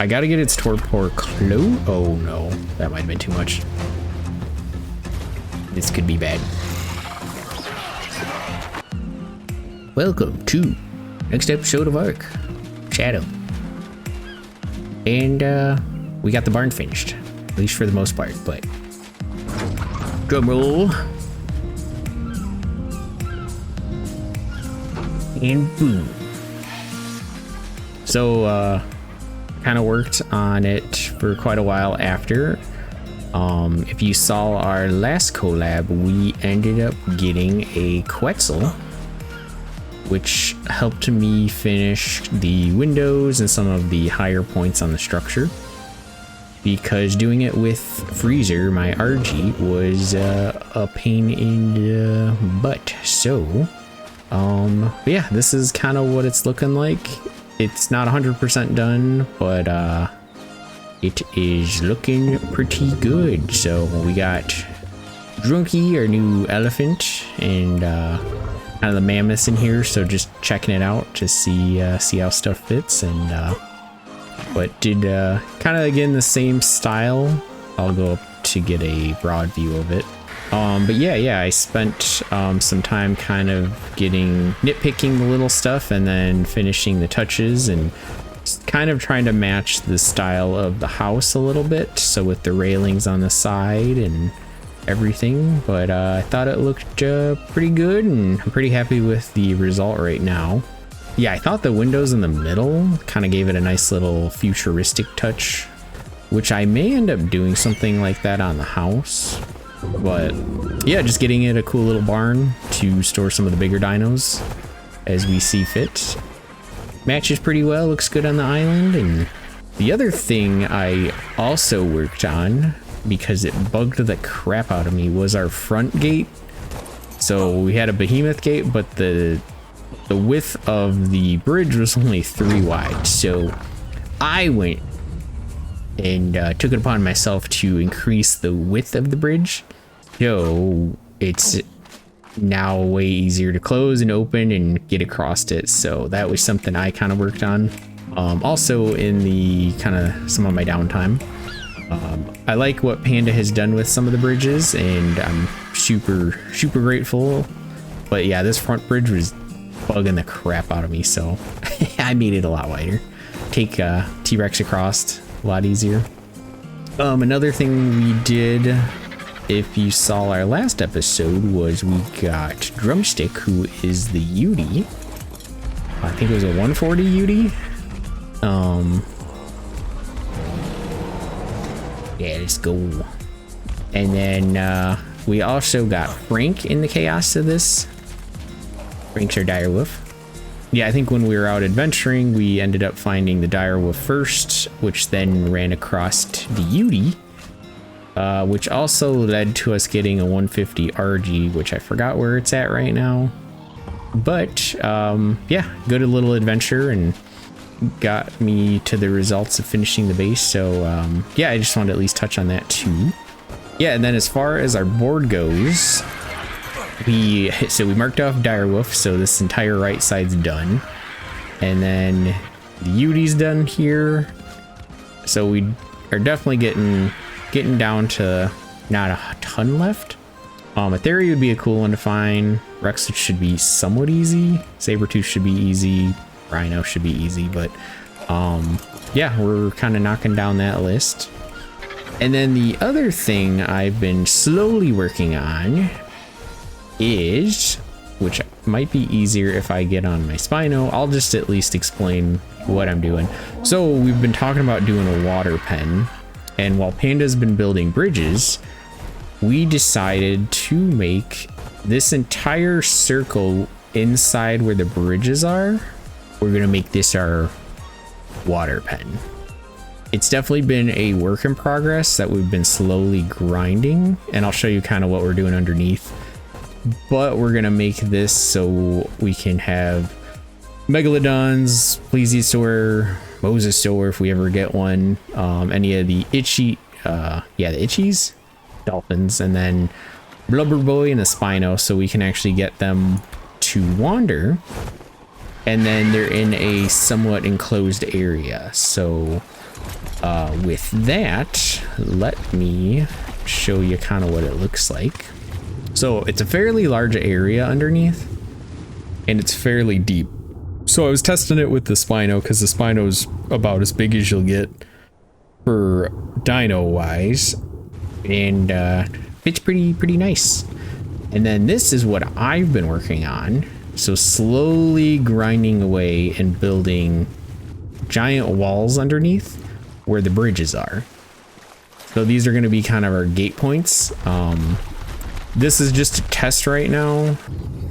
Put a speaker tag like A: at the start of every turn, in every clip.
A: I gotta get its torpor close. Oh no, that might have been too much. This could be bad. Welcome to next episode of ARK Shadow. And we got the barn finished, at least for the most part, but drum roll. And boom. So kind of worked on it for quite a while after. If you saw our last collab, we ended up getting a Quetzal, which helped me finish the windows and some of the higher points on the structure, because doing it with Freezer, my RG, was a pain in the butt. So yeah, this is kind of what it's looking like. It's not 100% done, but it is looking pretty good. So we got Drunky, our new elephant, and kind of the mammoths in here. So just checking it out to see how stuff fits, and but did kind of again the same style. I'll go up to get a broad view of it. But yeah, I spent some time kind of nitpicking the little stuff and then finishing the touches and kind of trying to match the style of the house a little bit. So with the railings on the side and everything, but I thought it looked pretty good, and I'm pretty happy with the result right now. Yeah, I thought the windows in the middle kind of gave it a nice little futuristic touch, which I may end up doing something like that on the house. But yeah, just getting it a cool little barn to store some of the bigger dinos as we see fit. Matches pretty well, looks good on the island. And the other thing I also worked on, because it bugged the crap out of me, was our front gate. So we had a behemoth gate, but the width of the bridge was only 3 wide. So I went and took it upon myself to increase the width of the bridge, so it's now way easier to close and open and get across it. So that was something I kind of worked on, also in the kind of some of my downtime. I like what Panda has done with some of the bridges, and I'm super grateful. But yeah, this front bridge was bugging the crap out of me, so I made it a lot wider. Take T-Rex across a lot easier. Another thing we did, if you saw our last episode, was we got Drumstick, who is the Yudi. I think it was a 140 Yudi. Yeah, let's go. And then we also got Frank in the chaos of this. Frank's our direwolf. Yeah, I think when we were out adventuring, we ended up finding the direwolf first, which then ran across the Yudi, which also led to us getting a 150 RG, which I forgot where it's at right now. But yeah, good little adventure, and got me to the results of finishing the base. So yeah, I just wanted to at least touch on that too. Yeah, and then as far as our board goes, we marked off direwolf, so this entire right side's done, and then the Yudi's done here. So we are definitely getting down to not a ton left. Aetheri would be a cool one to find. Rex should be somewhat easy. Sabertooth should be easy. Rhino should be easy, but yeah, we're kind of knocking down that list. And then the other thing I've been slowly working on is, which might be easier if I get on my Spino, I'll just at least explain what I'm doing. So we've been talking about doing a water pen, and while Panda's been building bridges, we decided to make this entire circle inside where the bridges are. We're gonna make this our water pen. It's definitely been a work in progress that we've been slowly grinding, and I'll show you kind of what we're doing underneath. But we're gonna make this so we can have megalodons, plesiosaur, mosasaur if we ever get one, any of the the itchies, dolphins, and then blubber boy and the Spino, so we can actually get them to wander, and then they're in a somewhat enclosed area. So With that, let me show you kind of what it looks like. So it's a fairly large area underneath, and it's fairly deep. So I was testing it with the Spino because the Spino's about as big as you'll get for dino wise, and it's pretty nice. And then this is what I've been working on. So slowly grinding away and building giant walls underneath where the bridges are. So these are going to be kind of our gate points. This is just a test right now.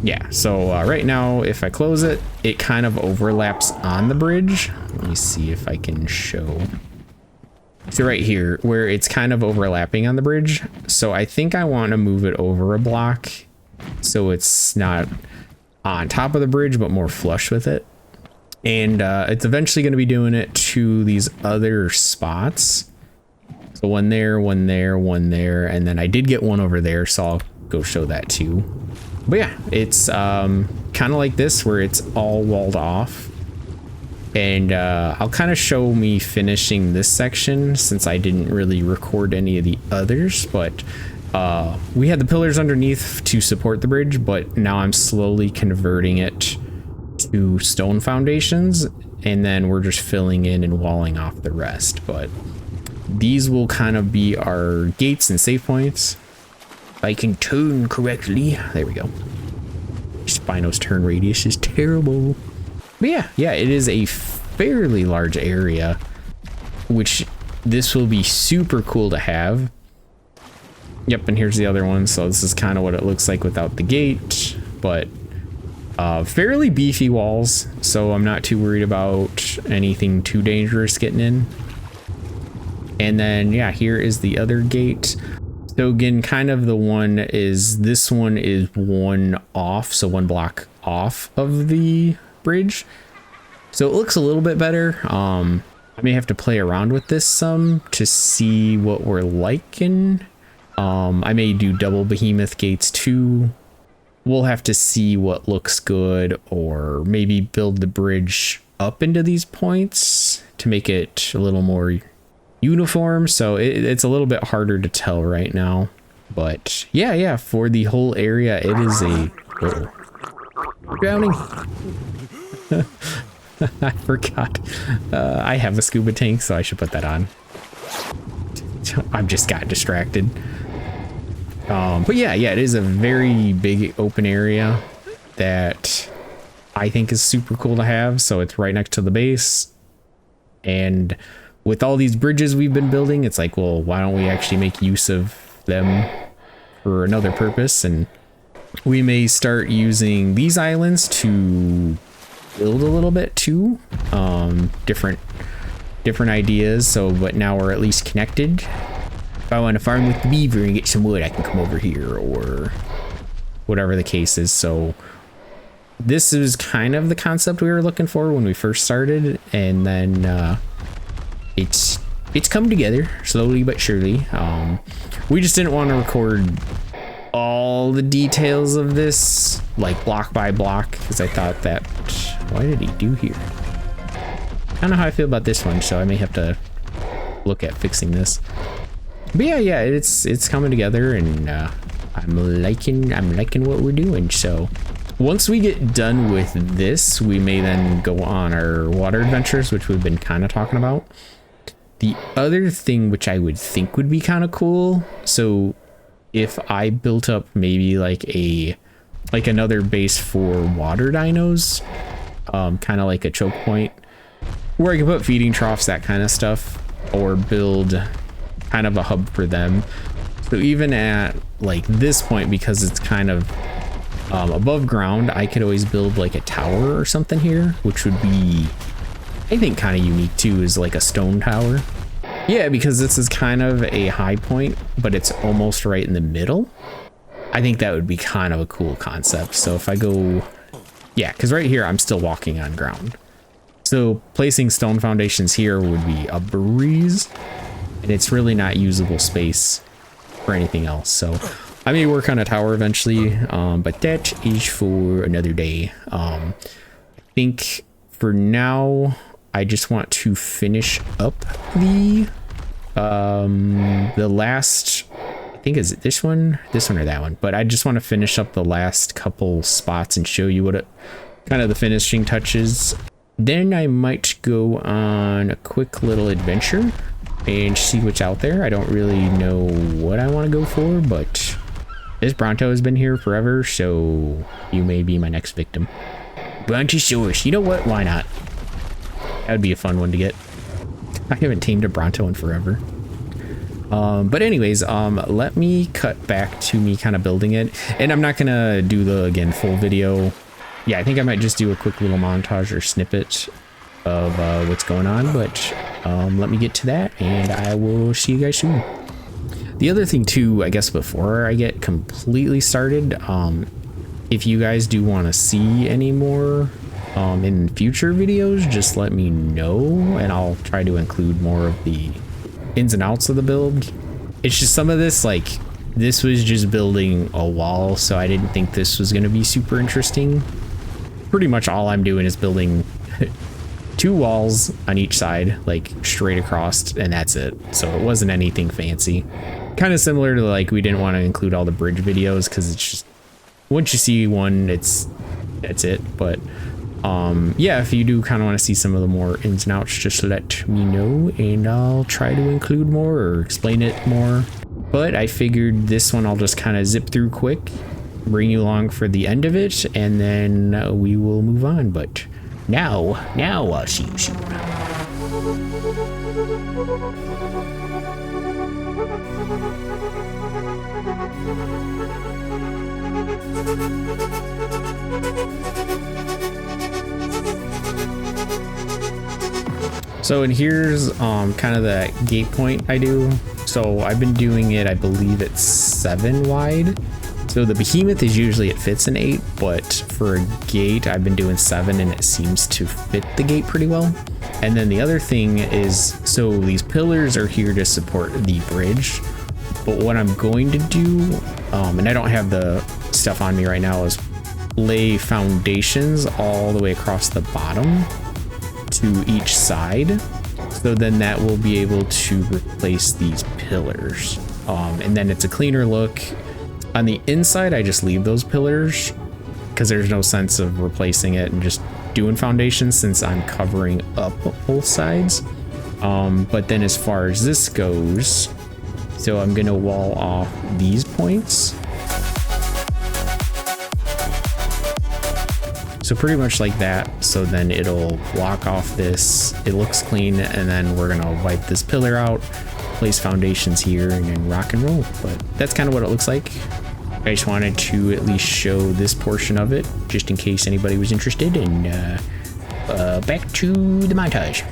A: Yeah, so right now if I close it, it kind of overlaps on the bridge. Let me see if I can show. So right here where it's kind of overlapping on the bridge. So I think I want to move it over a block so it's not on top of the bridge but more flush with it. And it's eventually going to be doing it to these other spots. So one there, one there, one there, and then I did get one over there, so I'll go show that too. But yeah, it's kind of like this where it's all walled off. And I'll kind of show me finishing this section since I didn't really record any of the others, but we had the pillars underneath to support the bridge, but now I'm slowly converting it to stone foundations, and then we're just filling in and walling off the rest. But these will kind of be our gates and save points. If I can turn correctly. There we go. Spino's turn radius is terrible. But yeah, it is a fairly large area, which this will be super cool to have. Yep, and here's the other one. So this is kind of what it looks like without the gate, but fairly beefy walls, so I'm not too worried about anything too dangerous getting in. And then yeah, here is the other gate. So again, kind of the one is, this one is one off, so one block off of the bridge. So it looks a little bit better. I may have to play around with this some to see what we're liking. I may do double behemoth gates too. We'll have to see what looks good, or maybe build the bridge up into these points to make it a little more uniform. So it's a little bit harder to tell right now. But yeah, for the whole area, it is a... Oh, drowning. I forgot. I have a scuba tank, so I should put that on. I just got distracted. But yeah, it is a very big open area that I think is super cool to have. So it's right next to the base, and with all these bridges we've been building, it's like, well, why don't we actually make use of them for another purpose? And we may start using these islands to build a little bit too. Different ideas. So, but now we're at least connected. If I want to farm with the beaver and get some wood, I can come over here, or whatever the case is. So this is kind of the concept we were looking for when we first started, and then it's come together slowly but surely. We just didn't want to record all the details of this, like block by block, because I thought that, why did he do here? I don't know how I feel about this one, so I may have to look at fixing this. But yeah, it's coming together, and I'm liking what we're doing. So once we get done with this, we may then go on our water adventures, which we've been kind of talking about. The other thing which I would think would be kind of cool, so if I built up maybe like another base for water dinos, kind of like a choke point where I can put feeding troughs, that kind of stuff, or build kind of a hub for them. So even at like this point, because it's kind of above ground, I could always build like a tower or something here, which would be, I think, kind of unique too, is like a stone tower. Yeah, because this is kind of a high point, but it's almost right in the middle. I think that would be kind of a cool concept. So if I go, yeah, because right here I'm still walking on ground. So placing stone foundations here would be a breeze, and it's really not usable space for anything else. So I may work on a tower eventually, but that is for another day. I think for now I just want to finish up the last, I think, is it this one or that one, but I just want to finish up the last couple spots and show you what it kind of the finishing touches. Then I might go on a quick little adventure and see what's out there. I don't really know what I want to go for, but this Bronto has been here forever, so you may be my next victim. Brontosaurus, you know what? Why not? That would be a fun one to get. I haven't tamed a Bronto in forever. But anyways, let me cut back to me kind of building it. And I'm not gonna do the, again, full video. Yeah, I think I might just do a quick little montage or snippet of what's going on, but let me get to that and I will see you guys soon. The other thing too, I guess before I get completely started, if you guys do want to see any more in future videos, just let me know and I'll try to include more of the ins and outs of the build. It's just some of this, like, this was just building a wall, so I didn't think this was going to be super interesting. Pretty much all I'm doing is building 2 walls on each side, like straight across, and that's it. So it wasn't anything fancy. Kind of similar to, like, we didn't want to include all the bridge videos because it's just, once you see one, that's it. But yeah, if you do kind of want to see some of the more ins and outs, just let me know and I'll try to include more or explain it more. But I figured this one I'll just kind of zip through quick, bring you along for the end of it, and then we will move on. But now I'll see you soon. So, and here's kind of the gate point I do. So I've been doing it, I believe it's 7 wide. So the behemoth is usually, it fits an 8, but for a gate I've been doing 7 and it seems to fit the gate pretty well. And then the other thing is, so these pillars are here to support the bridge, but what I'm going to do, and I don't have the stuff on me right now, is lay foundations all the way across the bottom to each side. So then that will be able to replace these pillars. And then it's a cleaner look. On the inside, I just leave those pillars because there's no sense of replacing it and just doing foundations since I'm covering up both sides. But then as far as this goes, so I'm gonna wall off these points. So pretty much like that. So then it'll block off this, it looks clean, and then we're gonna wipe this pillar out, place foundations here, and then rock and roll. But that's kind of what it looks like. I just wanted to at least show this portion of it, just in case anybody was interested, and back to the montage.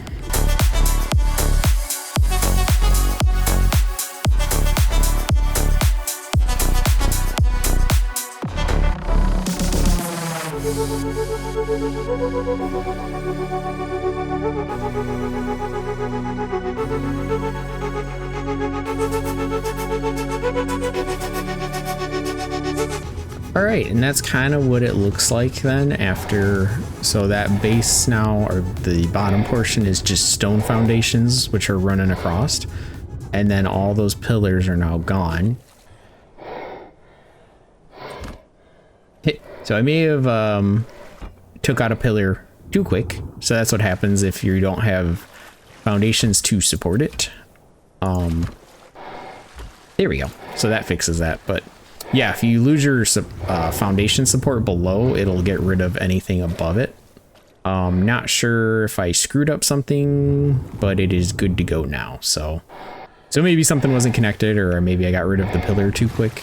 A: All right, and that's kind of what it looks like then after. So that base now, or the bottom portion, is just stone foundations which are running across, and then all those pillars are now gone. So I may have took out a pillar too quick, so that's what happens if you don't have foundations to support it. There we go. So that fixes that. But yeah, if you lose your foundation support below, it'll get rid of anything above it. Not sure if I screwed up something, but it is good to go now. So maybe something wasn't connected, or maybe I got rid of the pillar too quick.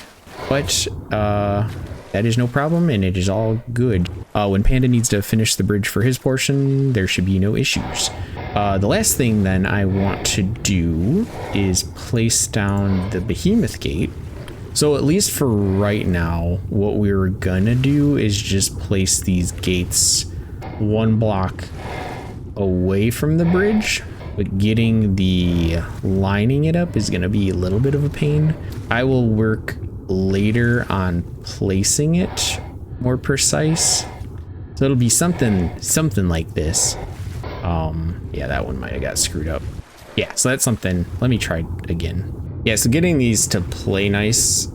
A: But that is no problem, and it is all good. When Panda needs to finish the bridge for his portion, there should be no issues. The last thing then I want to do is place down the behemoth gate. So at least for right now, what we were gonna do is just place these gates 1 block away from the bridge, but getting the lining it up is gonna be a little bit of a pain. I will work later on placing it more precise. So it'll be something like this. Yeah, that one might have got screwed up. Yeah, so that's something. Let me try again. Yeah, so getting these to play nice,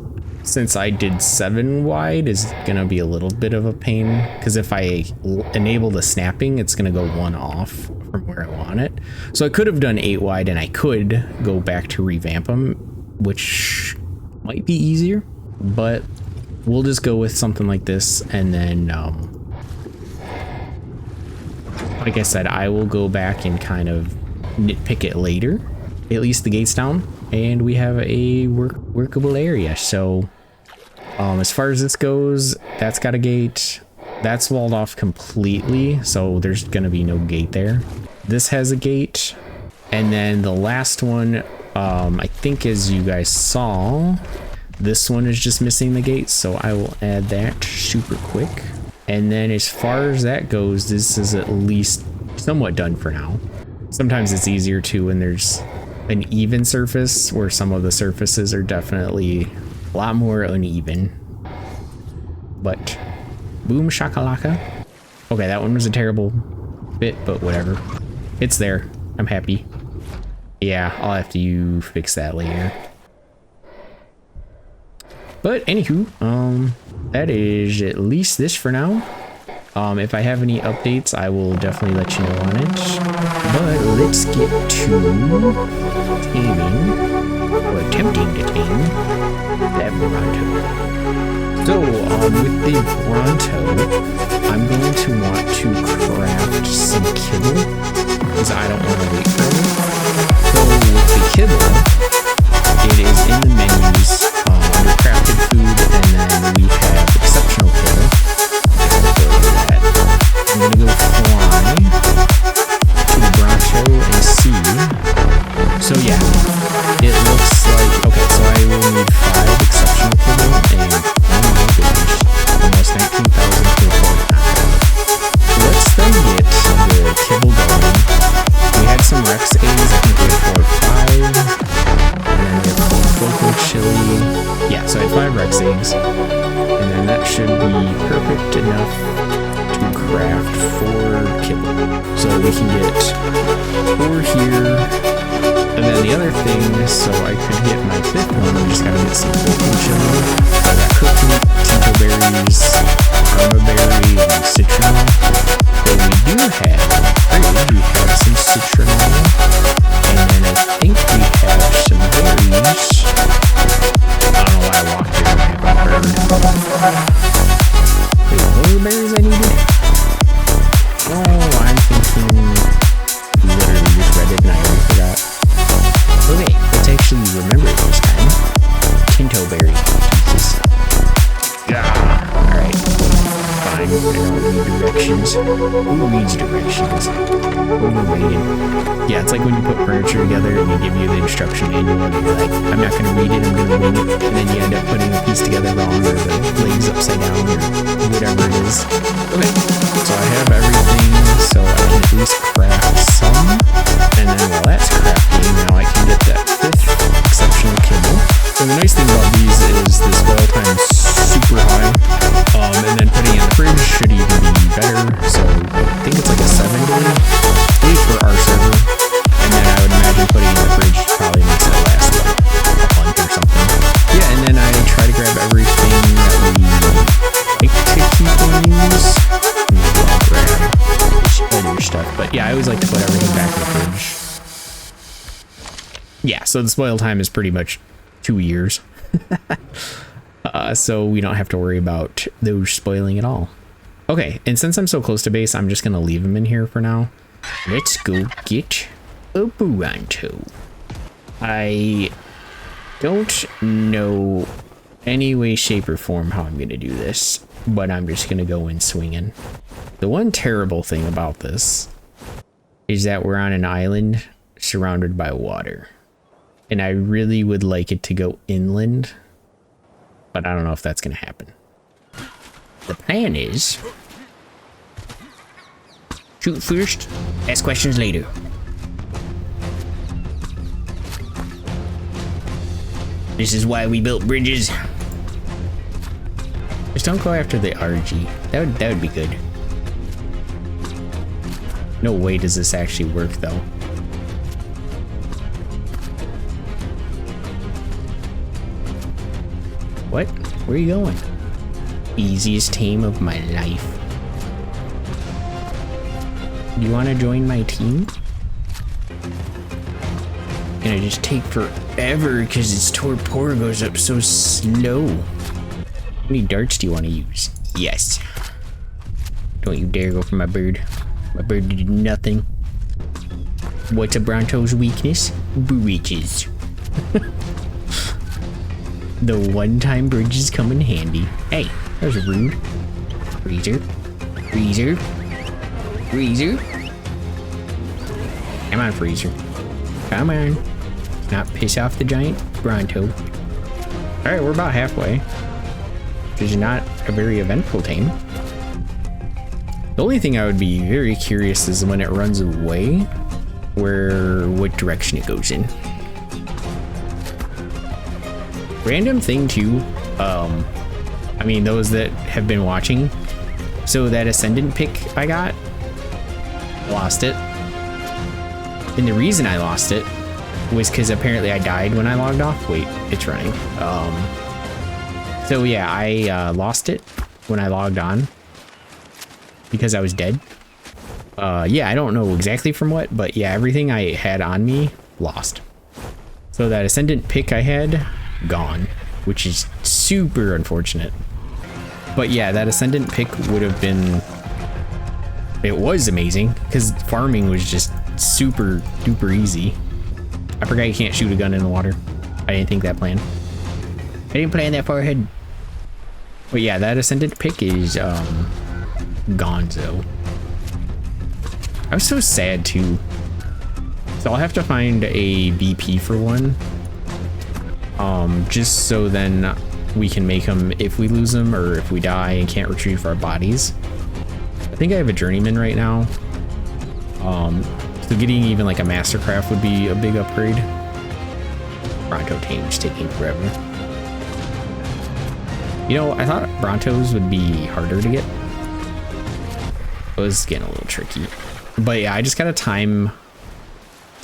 A: since I did 7 wide, is gonna be a little bit of a pain, because if I enable the snapping, it's gonna go 1 off from where I want it. So I could have done 8 wide, and I could go back to revamp them, which might be easier, but we'll just go with something like this, and then like I said, I will go back and kind of nitpick it later. At least the gate's down, and we have a workable area. So as far as this goes, that's got a gate. That's walled off completely, so there's gonna be no gate there. This has a gate, and then the last one, I think as you guys saw, this one is just missing the gate, so I will add that super quick. And then as far as that goes, this is at least somewhat done for now. Sometimes it's easier too when there's an even surface, where some of the surfaces are definitely a lot more uneven. But boom shakalaka. Okay, that one was a terrible bit, but whatever. It's there. I'm happy. Yeah, I'll have to fix that later. But anywho, that is at least this for now. If I have any updates, I will definitely let you know on it. But let's get to taming, or attempting to tame, that Bronto. So, with the Bronto, I'm going to want to craft some kibble, because I don't want to wait for it. So, with the kibble, it is in the menus, under crafted food, and then we have exceptional kibble. I'm gonna go fly to the Bronto and see. So yeah, it looks like, okay, so I will need 5 exceptional kibble, and oh my goodness, almost 19,000 per quarter. Let's then get the kibble going. We had some Rex eggs, I think we had 4 or 5, and then we have 4 Coco chili. Yeah, so I had 5 Rex eggs, and then that should be perfect enough to craft 4 kibble. So we can get 4 here, and then the other thing, so I could get my 5th one, we just gotta get some Coco chili. I got cooked meat, Tinto berries, Arma berry, and citronelle. So we do have, we have some citronelle, and then I think we have some berries. I don't know why I walked here, I haven't heard. Wait, what were the berries I needed? Oh, I'm thinking literally just read it and I already forgot. Okay, let's actually remember it this time. Tinto berry. Jesus. Yeah. Alright. Fine. I don't need directions. Who reads directions? Yeah, it's like when you put furniture together and you give you the instruction manual and you're like, I'm not gonna read it, I'm gonna wing it, and then you end up putting a piece together wrong, or the legs upside down, or whatever it is. Okay, so I have everything, so I can at least craft some, and then while that's crafting, now I can get that 5th exceptional kibble. So the nice thing about these is the spoil time is super high, and then putting it in the fridge should even be better, so I think it's like a 7-day, at least for our server, and then I would imagine putting it in the fridge probably makes it last like a month or something. Yeah, and then I try to grab everything that we like to keep and use. Maybe I'll grab other stuff, but yeah, I always like to put everything back in the fridge. Yeah, so the spoil time is pretty much 2 years. So we don't have to worry about those spoiling at all. Okay, and since I'm so close to base, I'm just gonna leave them in here for now. Let's go get a Bronto. I don't know any way, shape, or form how I'm gonna do this, but I'm just gonna go in swinging. The one terrible thing about this is that we're on an island surrounded by water, and I really would like it to go inland, but I don't know if that's gonna happen. The plan is shoot first, ask questions later. This is why we built bridges. Just don't go after the RG. That would be good. No way does this actually work though. What? Where are you going? Easiest tame of my life. You want to join my team? Gonna just take forever because its torpor goes up so slow. How many darts do you want to use? Yes. Don't you dare go for my bird. My bird did nothing. What's a Bronto's weakness? Bridges. The one-time bridges come in handy. Hey, that was rude. Freezer. Freezer. Freezer. Come on, Freezer. Come on. Not piss off the giant Bronto. Alright, we're about halfway. Which is not a very eventful tame. The only thing I would be very curious is when it runs away, what direction it goes in. Random thing too, I mean, those that have been watching, so that ascendant pick I got, lost it. And the reason I lost it was because apparently I died when I logged off. Wait, it's running. So yeah, I lost it when I logged on because I was dead. Yeah, I don't know exactly from what, but yeah, everything I had on me, lost. So that ascendant pick I had, gone, which is super unfortunate. But yeah, that ascendant pick would have been, it was amazing because farming was just super duper easy. I forgot you can't shoot a gun in the water. I didn't think that plan. I didn't plan that far ahead. But yeah, that ascendant pick is gonzo. I was so sad too. So I'll have to find a BP for one. Just so then we can make them if we lose them or if we die and can't retrieve our bodies. I think I have a journeyman right now. So getting even like a mastercraft would be a big upgrade. Bronto Tame's taking forever. You know, I thought Brontos would be harder to get. It was getting a little tricky. But yeah, I just gotta time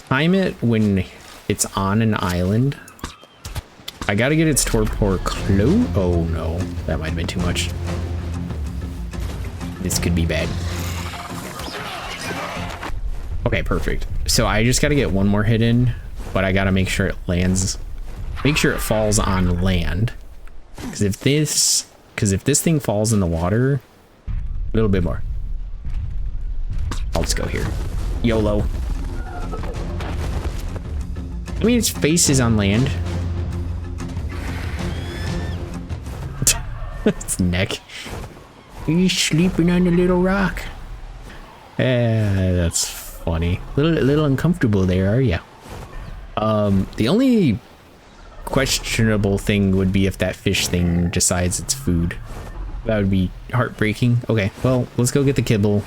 A: it when it's on an island. I gotta get its torpor close. Oh no, that might have been too much. This could be bad. Okay, perfect. So I just gotta get one more hit in, but I gotta make sure it lands. Make sure it falls on land. Because if this thing falls in the water, a little bit more. I'll just go here. YOLO. I mean, its face is on land. Its neck. He's sleeping on a little rock. That's funny. Little uncomfortable there, are ya? The only questionable thing would be if that fish thing decides it's food. That would be heartbreaking. Okay, well, let's go get the kibble.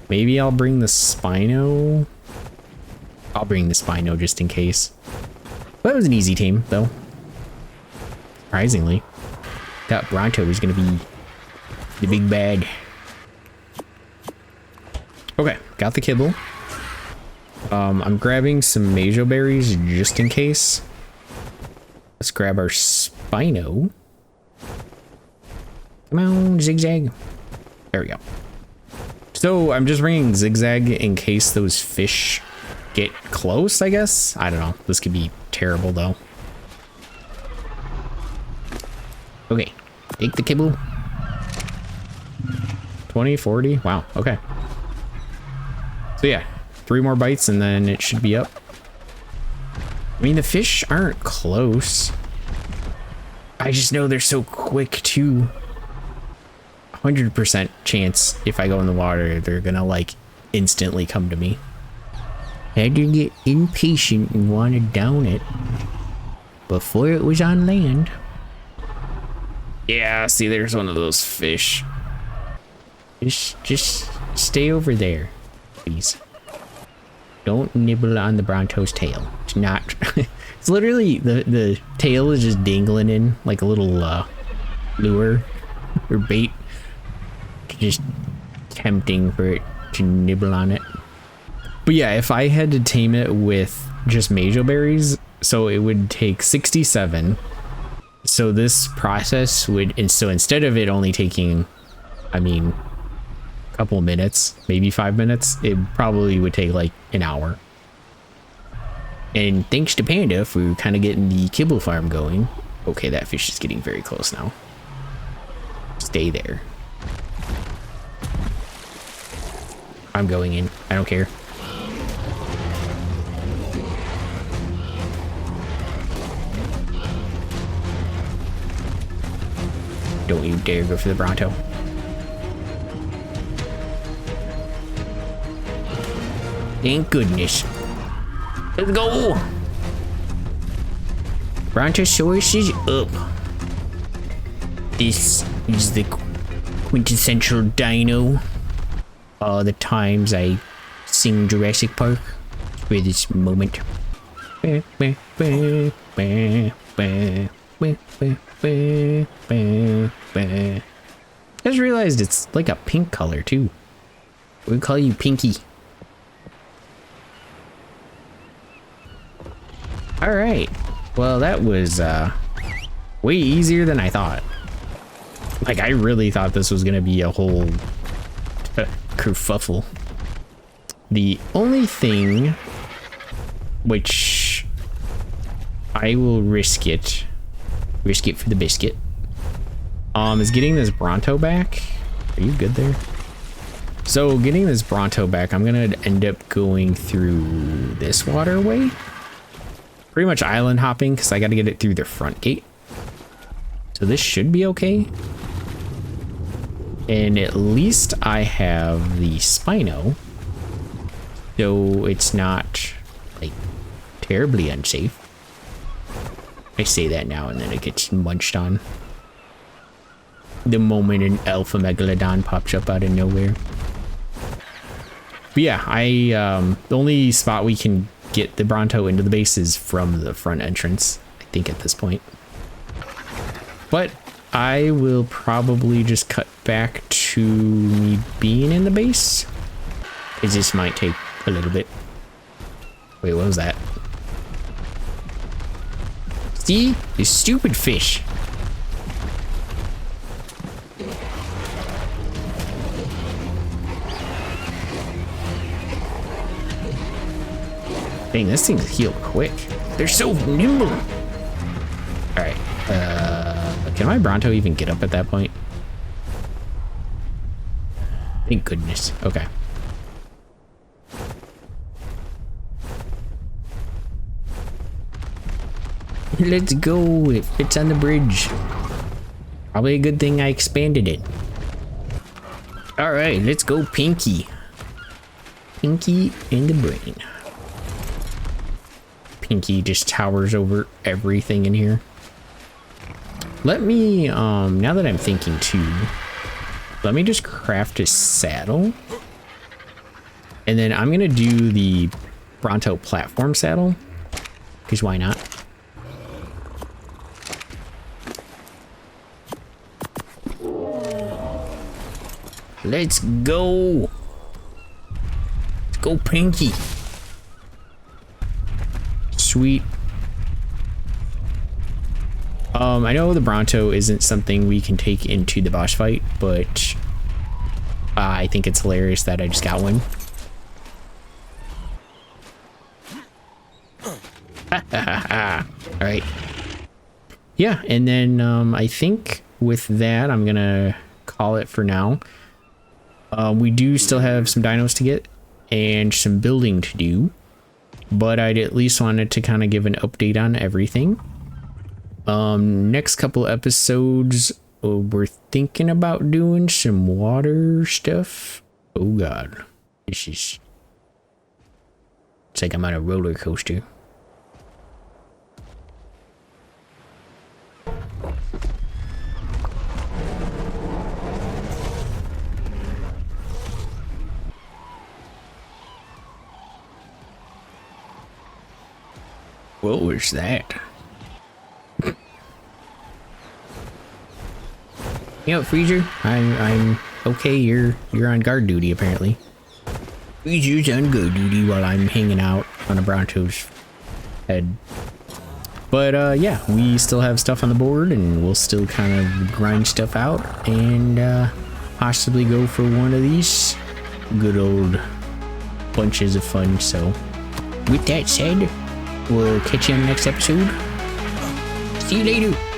A: Maybe I'll bring the Spino. I'll bring the Spino just in case. That was an easy tame, though. Surprisingly. Thought Bronto was gonna be the big bad. Okay, got the kibble. I'm grabbing some Majo berries just in case. Let's grab our Spino. Come on, zigzag. There we go. So I'm just bringing zigzag in case those fish get close, I guess. I don't know. This could be terrible though. Okay, take the kibble. 20, 40. Wow, okay. So yeah, 3 more bites and then it should be up. I mean, the fish aren't close. I just know they're so quick too. 100% chance if I go in the water, they're gonna like instantly come to me. Had to get impatient and want to down it before it was on land. Yeah, see, there's one of those fish. Just stay over there, please. Don't nibble on the Bronto's tail. It's not. It's literally the tail is just dangling in like a little lure or bait. Just tempting for it to nibble on it. But yeah, if I had to tame it with just Majo berries, so it would take 67. So this process would, and so instead of it only taking, I mean, a couple minutes, maybe 5 minutes, it probably would take like an hour. And thanks to Panda for kind of getting the kibble farm going. Okay, that fish is getting very close now. Stay there. I'm going in. I don't care. Don't you dare go for the Bronto. Thank goodness. Let's go. Brontosaurus is up. This is the quintessential dino. All the times I sing Jurassic Park for this moment. I just realized it's like a pink color too. We call you Pinky. All right. Well, that was way easier than I thought. Like, I really thought this was gonna be a whole kerfuffle. The only thing which I will risk it for the biscuit, is getting this Bronto back. Are you good there? So getting this Bronto back, I'm gonna end up going through this waterway. Pretty much island hopping because I got to get it through the front gate. So this should be okay. And at least I have the Spino. So it's not like terribly unsafe. I say that now and then it gets munched on. The moment an Alpha Megalodon pops up out of nowhere. But yeah, the only spot we can get the Bronto into the base is from the front entrance, I think, at this point. But I will probably just cut back to me being in the base, because this might take a little bit. Wait, what was that? See? You stupid fish. Dang, this thing's healed quick. They're so nimble. All right. Can my Bronto even get up at that point? Thank goodness. Okay. Let's go. It fits on the bridge. Probably a good thing I expanded it. All right, let's go, Pinky. Pinky in the brain. Pinky just towers over everything in here. Let me, now that I'm thinking too, let me just craft a saddle. And then I'm gonna do the Bronto platform saddle, because why not? Let's go. Let's go, Pinky. Sweet. I know the Bronto isn't something we can take into the boss fight, but I think it's hilarious that I just got one. All right. Yeah, and then I think with that, I'm gonna call it for now. We do still have some dinos to get and some building to do, but I'd at least wanted to kind of give an update on everything. Next couple episodes, we're thinking about doing some water stuff. Oh god, it's like I'm on a roller coaster. What was that? You know, Freezer, I'm okay. You're on guard duty apparently. He's just on go duty while I'm hanging out on a Bronto's head. But yeah, we still have stuff on the board and we'll still kind of grind stuff out and possibly go for one of these good old bunches of fun. So with that said, we'll catch you in the next episode. See you later.